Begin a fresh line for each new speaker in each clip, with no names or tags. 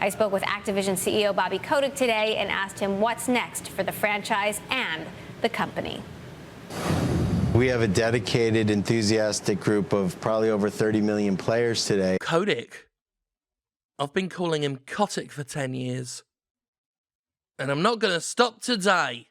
I spoke with Activision CEO Bobby Kotick today and asked him what's next for the franchise and the company.
We have a dedicated, enthusiastic group of probably over 30 million players today.
Kotick. I've been calling him Kotick for 10 years. And I'm not going to stop today.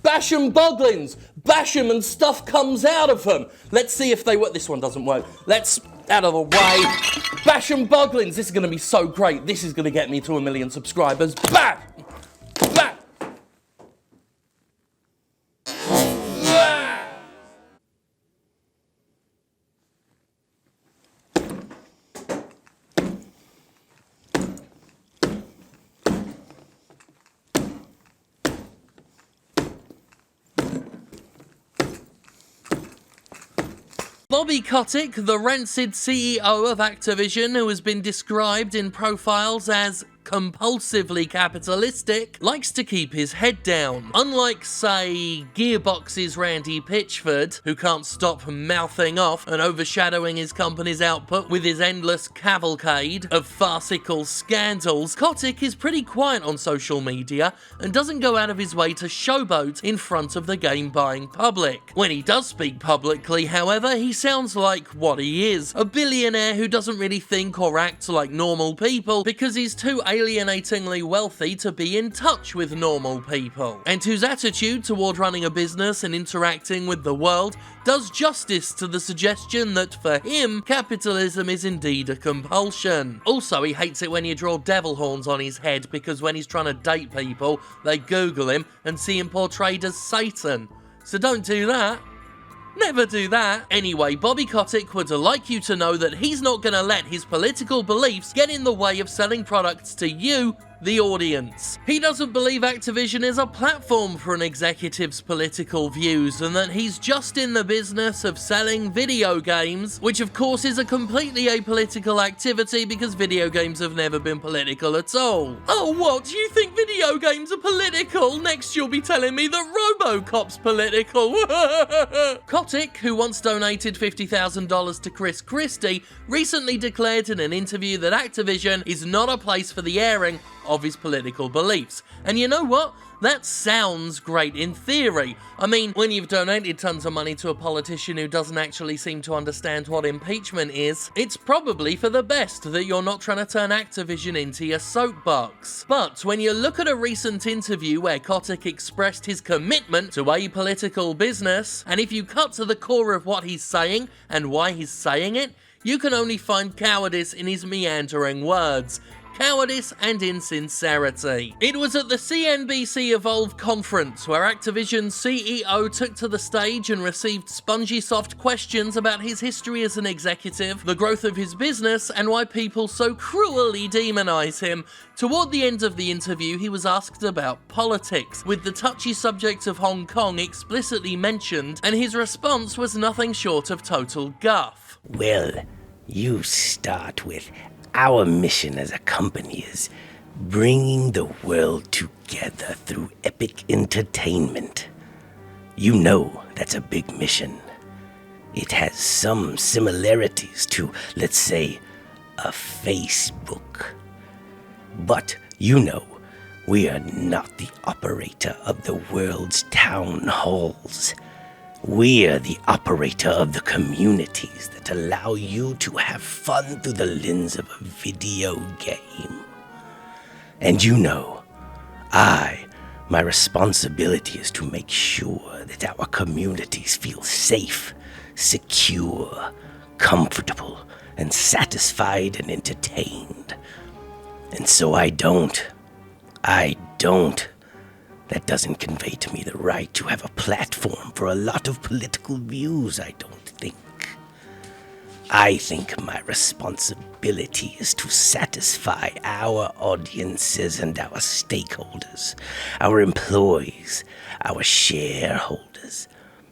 Bash 'em Boglins! Bash 'em and stuff comes out of them! Let's see if they work. This one doesn't work. Let's... out of the way. Bash 'em Boglins! This is going to be so great. This is going to get me to 1 million subscribers. Bah! Bah! Bobby Kotick, the rancid CEO of Activision, who has been described in profiles as compulsively capitalistic, likes to keep his head down. Unlike, say, Gearbox's Randy Pitchford, who can't stop mouthing off and overshadowing his company's output with his endless cavalcade of farcical scandals, Kotick is pretty quiet on social media and doesn't go out of his way to showboat in front of the game-buying public. When he does speak publicly, however, he sounds like what he is, a billionaire who doesn't really think or act like normal people because he's too alienatingly wealthy to be in touch with normal people, and whose attitude toward running a business and interacting with the world does justice to the suggestion that for him, capitalism is indeed a compulsion. Also, he hates it when you draw devil horns on his head because when he's trying to date people, they Google him and see him portrayed as Satan. So don't do that. Never do that. Anyway, Bobby Kotick would like you to know that he's not going to let his political beliefs get in the way of selling products to you, the audience. He doesn't believe Activision is a platform for an executive's political views, and that he's just in the business of selling video games, which of course is a completely apolitical activity because video games have never been political at all. Oh, what? You think video games are political? Next you'll be telling me that RoboCop's political. Kotick, who once donated $50,000 to Chris Christie, recently declared in an interview that Activision is not a place for the airing of his political beliefs. And you know what? That sounds great in theory. I mean, when you've donated tons of money to a politician who doesn't actually seem to understand what impeachment is, it's probably for the best that you're not trying to turn Activision into your soapbox. But when you look at a recent interview where Kotick expressed his commitment to apolitical business, and if you cut to the core of what he's saying and why he's saying it, you can only find cowardice in his meandering words. Cowardice and insincerity. It was at the CNBC Evolve conference where Activision's CEO took to the stage and received spongy soft questions about his history as an executive, the growth of his business, and why people so cruelly demonize him. Toward the end of the interview, he was asked about politics, with the touchy subject of Hong Kong explicitly mentioned, and his response was nothing short of total guff.
Well, you start with, our mission as a company is bringing the world together through epic entertainment. You know that's a big mission. It has some similarities to, let's say, a Facebook. But you know, we are not the operator of the world's town halls. We are the operator of the communities that allow you to have fun through the lens of a video game. And you know, my responsibility is to make sure that our communities feel safe, secure, comfortable, and satisfied and entertained. And so I don't. That doesn't convey to me the right to have a platform for a lot of political views, I don't think. I think my responsibility is to satisfy our audiences and our stakeholders, our employees, our shareholders,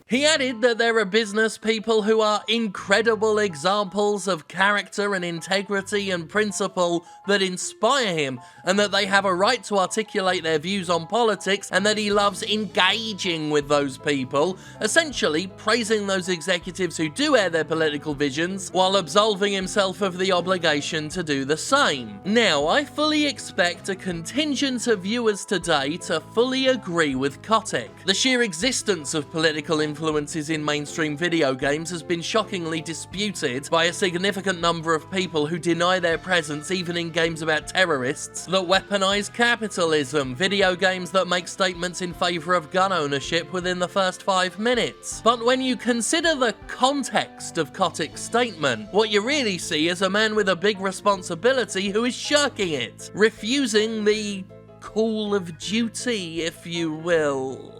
He added that there are business people who are incredible examples of character and integrity and principle that inspire him, and that they have a right to articulate their views on politics, and that he loves engaging with those people, essentially praising those executives who do air their political visions, while absolving himself of the obligation to do the same. Now, I fully expect a contingent of viewers today to fully agree with Kotick. The sheer existence of political influences in mainstream video games has been shockingly disputed by a significant number of people who deny their presence even in games about terrorists that weaponize capitalism, video games that make statements in favor of gun ownership within the first 5 minutes. But when you consider the context of Kotick's statement, what you really see is a man with a big responsibility who is shirking it, refusing the Call of Duty, if you will.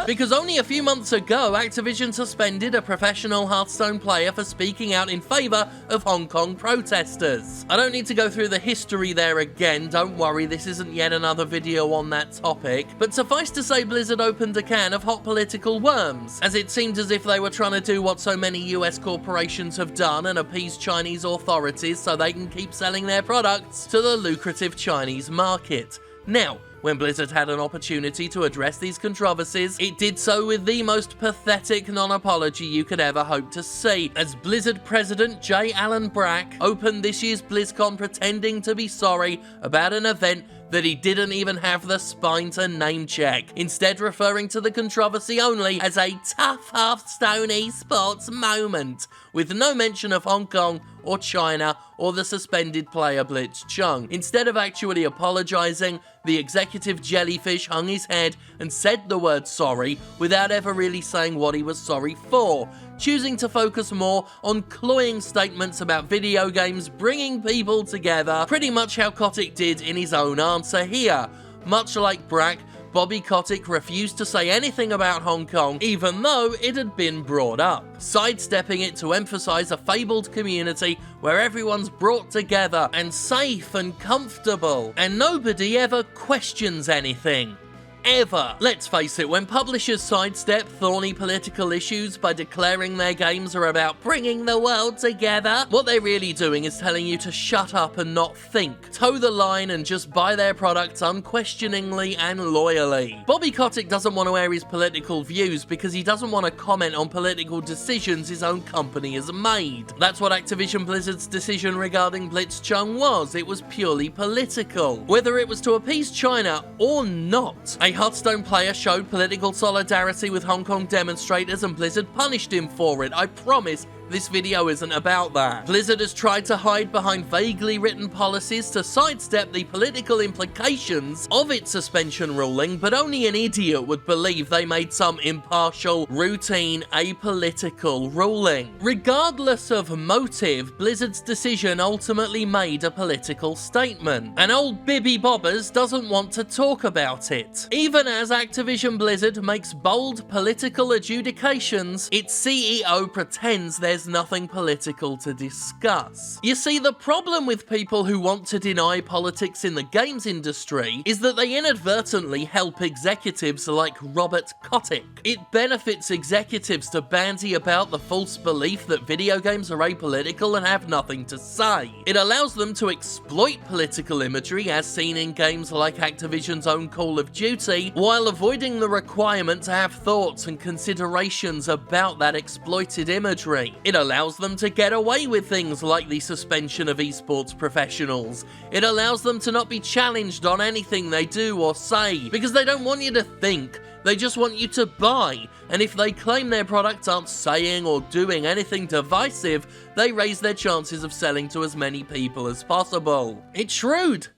Because only a few months ago, Activision suspended a professional Hearthstone player for speaking out in favour of Hong Kong protesters. I don't need to go through the history there again, don't worry, this isn't yet another video on that topic, but suffice to say Blizzard opened a can of hot political worms, as it seemed as if they were trying to do what so many US corporations have done and appease Chinese authorities so they can keep selling their products to the lucrative Chinese market. Now, when Blizzard had an opportunity to address these controversies, it did so with the most pathetic non-apology you could ever hope to see, as Blizzard President J. Allen Brack opened this year's BlizzCon pretending to be sorry about an event that he didn't even have the spine to name-check, instead referring to the controversy only as a tough Hearthstone esports moment, with no mention of Hong Kong or China or the suspended player Blitzchung. Instead of actually apologising, the executive jellyfish hung his head and said the word sorry without ever really saying what he was sorry for, choosing to focus more on cloying statements about video games bringing people together, pretty much how Kotick did in his own answer here. Much like Brack, Bobby Kotick refused to say anything about Hong Kong, even though it had been brought up, sidestepping it to emphasise a fabled community where everyone's brought together and safe and comfortable, and nobody ever questions anything. Ever. Let's face it, when publishers sidestep thorny political issues by declaring their games are about bringing the world together, what they're really doing is telling you to shut up and not think, toe the line and just buy their products unquestioningly and loyally. Bobby Kotick doesn't want to air his political views because he doesn't want to comment on political decisions his own company has made. That's what Activision Blizzard's decision regarding Blitzchung was. It was purely political. Whether it was to appease China or not, a Hearthstone player showed political solidarity with Hong Kong demonstrators and Blizzard punished him for it. I promise this video isn't about that. Blizzard has tried to hide behind vaguely written policies to sidestep the political implications of its suspension ruling, but only an idiot would believe they made some impartial, routine, apolitical ruling. Regardless of motive, Blizzard's decision ultimately made a political statement, and old Bibby Bobbers doesn't want to talk about it. Even as Activision Blizzard makes bold political adjudications, its CEO pretends there's nothing political to discuss. You see, the problem with people who want to deny politics in the games industry is that they inadvertently help executives like Robert Kotick. It benefits executives to bandy about the false belief that video games are apolitical and have nothing to say. It allows them to exploit political imagery as seen in games like Activision's own Call of Duty, while avoiding the requirement to have thoughts and considerations about that exploited imagery. It allows them to get away with things like the suspension of esports professionals. It allows them to not be challenged on anything they do or say, because they don't want you to think, they just want you to buy. And if they claim their products aren't saying or doing anything divisive, they raise their chances of selling to as many people as possible. It's shrewd.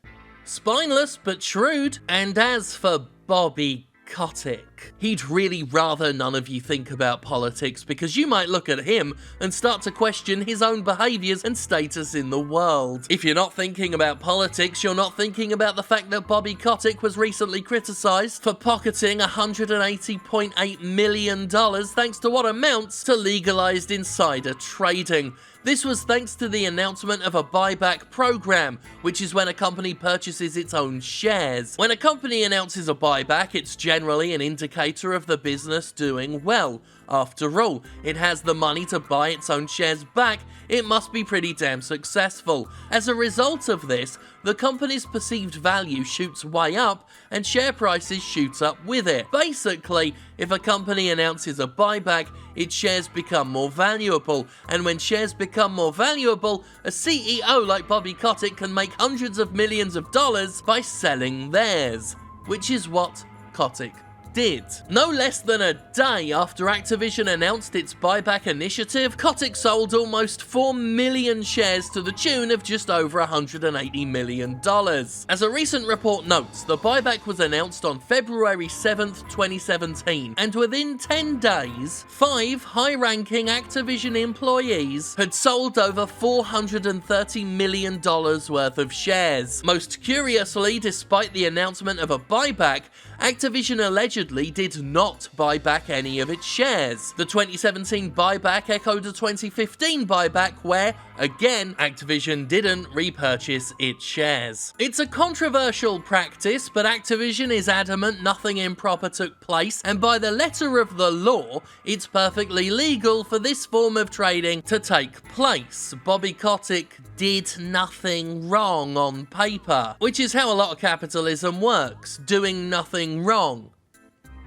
Spineless, but shrewd. And as for Bobby Kotick, he'd really rather none of you think about politics, because you might look at him and start to question his own behaviours and status in the world. If you're not thinking about politics, you're not thinking about the fact that Bobby Kotick was recently criticised for pocketing $180.8 million thanks to what amounts to legalised insider trading. This was thanks to the announcement of a buyback program, which is when a company purchases its own shares. When a company announces a buyback, it's generally an indicator of the business doing well. After all, it has the money to buy its own shares back. It must be pretty damn successful. As a result of this, the company's perceived value shoots way up and share prices shoot up with it. Basically, if a company announces a buyback, its shares become more valuable, and when shares become more valuable, a CEO like Bobby Kotick can make hundreds of millions of dollars by selling theirs, which is what Kotick did. No less than a day after Activision announced its buyback initiative, Kotick sold almost 4 million shares to the tune of just over $180 million. As a recent report notes, the buyback was announced on February 7th, 2017, and within 10 days, 5 high-ranking Activision employees had sold over $430 million worth of shares. Most curiously, despite the announcement of a buyback, Activision allegedly did not buy back any of its shares. The 2017 buyback echoed the 2015 buyback where, again, Activision didn't repurchase its shares. It's a controversial practice, but Activision is adamant nothing improper took place, and by the letter of the law, it's perfectly legal for this form of trading to take place. Bobby Kotick did nothing wrong on paper, which is how a lot of capitalism works, doing nothing wrong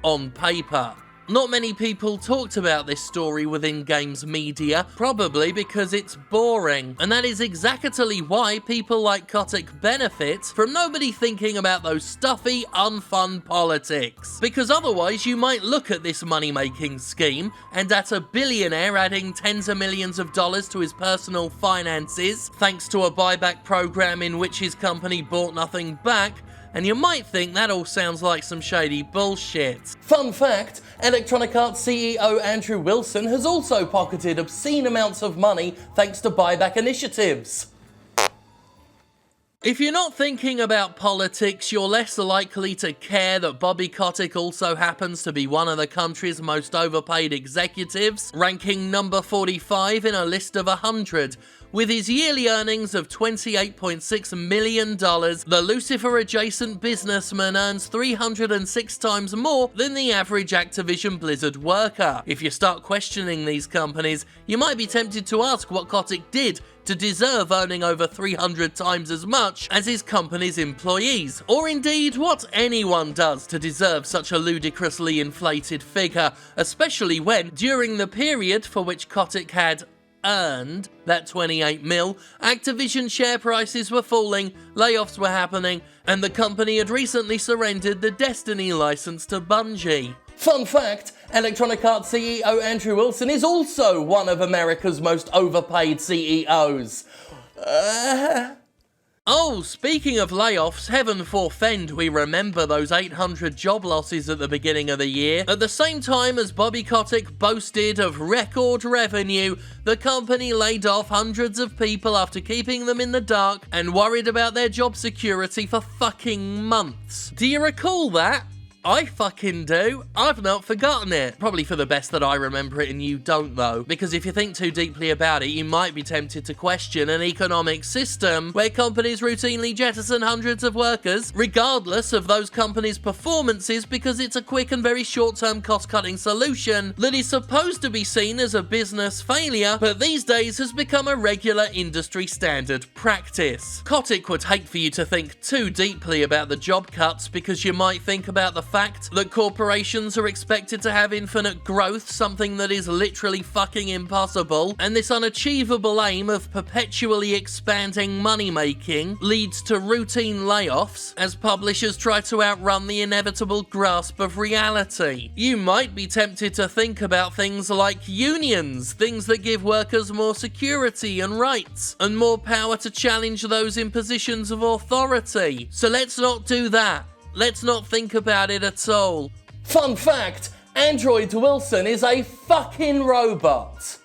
on paper. Not many people talked about this story within games media, probably because it's boring, and that is exactly why people like Kotick benefit from nobody thinking about those stuffy, unfun politics. Because otherwise you might look at this money-making scheme, and at a billionaire adding tens of millions of dollars to his personal finances, thanks to a buyback program in which his company bought nothing back, and you might think that all sounds like some shady bullshit. Fun fact, Electronic Arts CEO Andrew Wilson has also pocketed obscene amounts of money thanks to buyback initiatives. If you're not thinking about politics, you're less likely to care that Bobby Kotick also happens to be one of the country's most overpaid executives, ranking number 45 in a list of 100. With his yearly earnings of $28.6 million, the Lucifer-adjacent businessman earns 306 times more than the average Activision Blizzard worker. If you start questioning these companies, you might be tempted to ask what Kotick did to deserve earning over 300 times as much as his company's employees, or indeed what anyone does to deserve such a ludicrously inflated figure, especially when, during the period for which Kotick had earned that 28 mil, Activision share prices were falling, layoffs were happening, and the company had recently surrendered the Destiny license to Bungie. Fun fact, Electronic Arts CEO Andrew Wilson is also one of America's most overpaid CEOs. Oh, speaking of layoffs, heaven forfend we remember those 800 job losses at the beginning of the year. At the same time as Bobby Kotick boasted of record revenue, the company laid off hundreds of people after keeping them in the dark and worried about their job security for fucking months. Do you recall that? I fucking do. I've not forgotten it. Probably for the best that I remember it and you don't though, because if you think too deeply about it, you might be tempted to question an economic system where companies routinely jettison hundreds of workers, regardless of those companies' performances, because it's a quick and very short-term cost-cutting solution that is supposed to be seen as a business failure, but these days has become a regular industry standard practice. Kotick would hate for you to think too deeply about the job cuts, because you might think about the fact that corporations are expected to have infinite growth, something that is literally fucking impossible, and this unachievable aim of perpetually expanding money-making leads to routine layoffs as publishers try to outrun the inevitable grasp of reality. You might be tempted to think about things like unions, things that give workers more security and rights, and more power to challenge those in positions of authority. So let's not do that. Let's not think about it at all. Fun fact, Android Wilson is a fucking robot.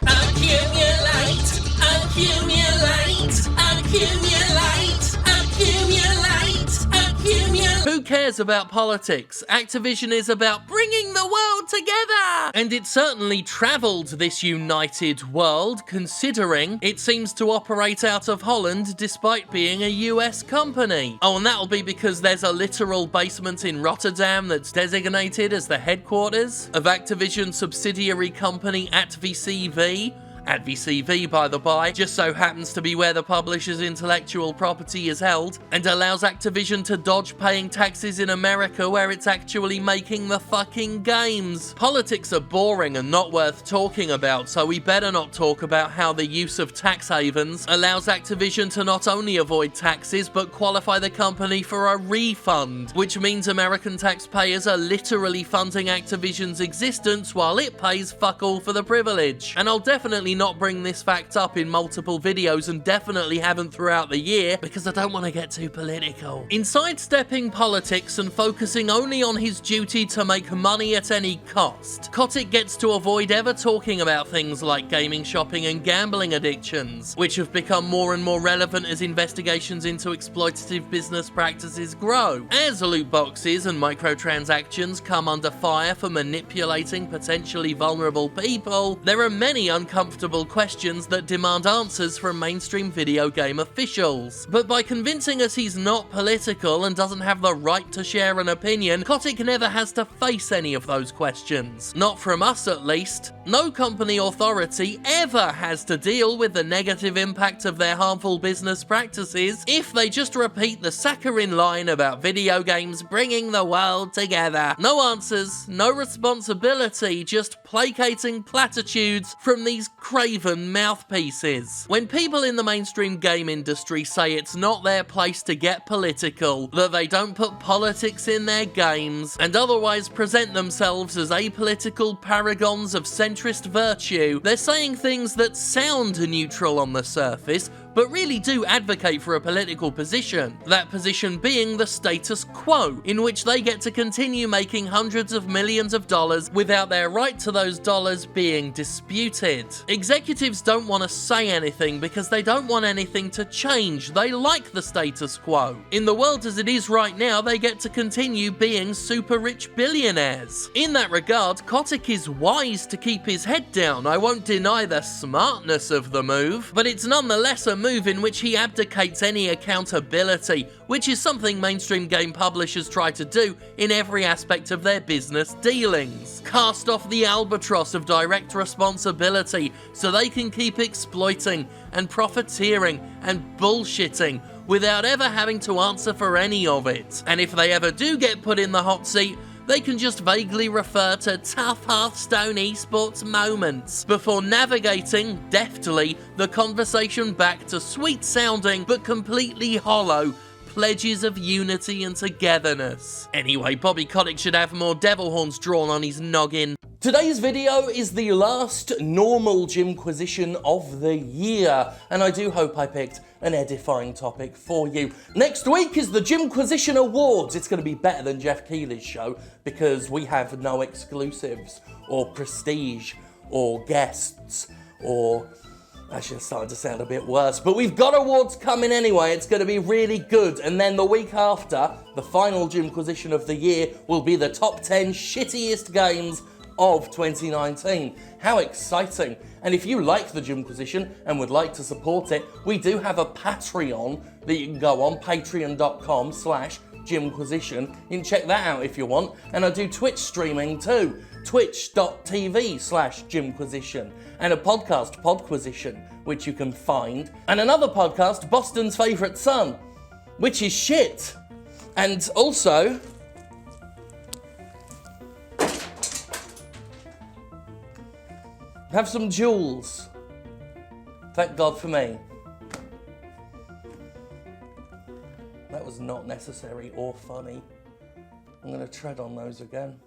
Accumulate, accumulate, accumulate, accumulate, accumulate. Who cares about politics? Activision is about bringing the world together! And it certainly travelled this united world, considering it seems to operate out of Holland despite being a US company. Oh, and that'll be because there's a literal basement in Rotterdam that's designated as the headquarters of Activision's subsidiary company ATVCV. ATVCV, by the by, just so happens to be where the publisher's intellectual property is held, and allows Activision to dodge paying taxes in America where it's actually making the fucking games. Politics are boring and not worth talking about, so we better not talk about how the use of tax havens allows Activision to not only avoid taxes, but qualify the company for a refund, which means American taxpayers are literally funding Activision's existence while it pays fuck all for the privilege. And I'll definitely not bring this fact up in multiple videos, and definitely haven't throughout the year, because I don't want to get too political. In sidestepping politics and focusing only on his duty to make money at any cost, Kotick gets to avoid ever talking about things like gaming, shopping and gambling addictions, which have become more and more relevant as investigations into exploitative business practices grow. As loot boxes and microtransactions come under fire for manipulating potentially vulnerable people, there are many uncomfortable questions that demand answers from mainstream video game officials. But by convincing us he's not political and doesn't have the right to share an opinion, Kotick never has to face any of those questions. Not from us, at least. No company authority ever has to deal with the negative impact of their harmful business practices if they just repeat the saccharine line about video games bringing the world together. No answers, no responsibility, just placating platitudes from these craven mouthpieces. When people in the mainstream game industry say it's not their place to get political, that they don't put politics in their games, and otherwise present themselves as apolitical paragons of centrist virtue, they're saying things that sound neutral on the surface, but really do advocate for a political position. That position being the status quo, in which they get to continue making hundreds of millions of dollars without their right to those dollars being disputed. Executives don't want to say anything because they don't want anything to change. They like the status quo. In the world as it is right now, they get to continue being super rich billionaires. In that regard, Kotick is wise to keep his head down. I won't deny the smartness of the move, but it's nonetheless a move in which he abdicates any accountability, which is something mainstream game publishers try to do in every aspect of their business dealings. Cast off the albatross of direct responsibility so they can keep exploiting and profiteering and bullshitting without ever having to answer for any of it. And if they ever do get put in the hot seat, they can just vaguely refer to tough Hearthstone esports moments before navigating, deftly, the conversation back to sweet-sounding but completely hollow pledges of unity and togetherness. Anyway, Bobby Kotick should have more devil horns drawn on his noggin. Today's video is the last normal Jimquisition of the year, and I do hope I picked an edifying topic for you. Next week is the Jimquisition Awards. It's going to be better than Jeff Keighley's show because we have no exclusives or prestige or guests or... Actually, it's starting to sound a bit worse, but we've got awards coming anyway. It's going to be really good. And then the week after, the final Jimquisition of the year will be the top 10 shittiest games of 2019. How exciting. And if you like the Jimquisition and would like to support it, we do have a Patreon that you can go on, patreon.com/Jimquisition. You can check that out if you want. And I do Twitch streaming too, twitch.tv/Jimquisition. And a podcast, Podquisition, which you can find. And another podcast, Boston's Favourite Son, which is shit. And also... have some jewels. Thank God for me. That was not necessary or funny. I'm going to tread on those again.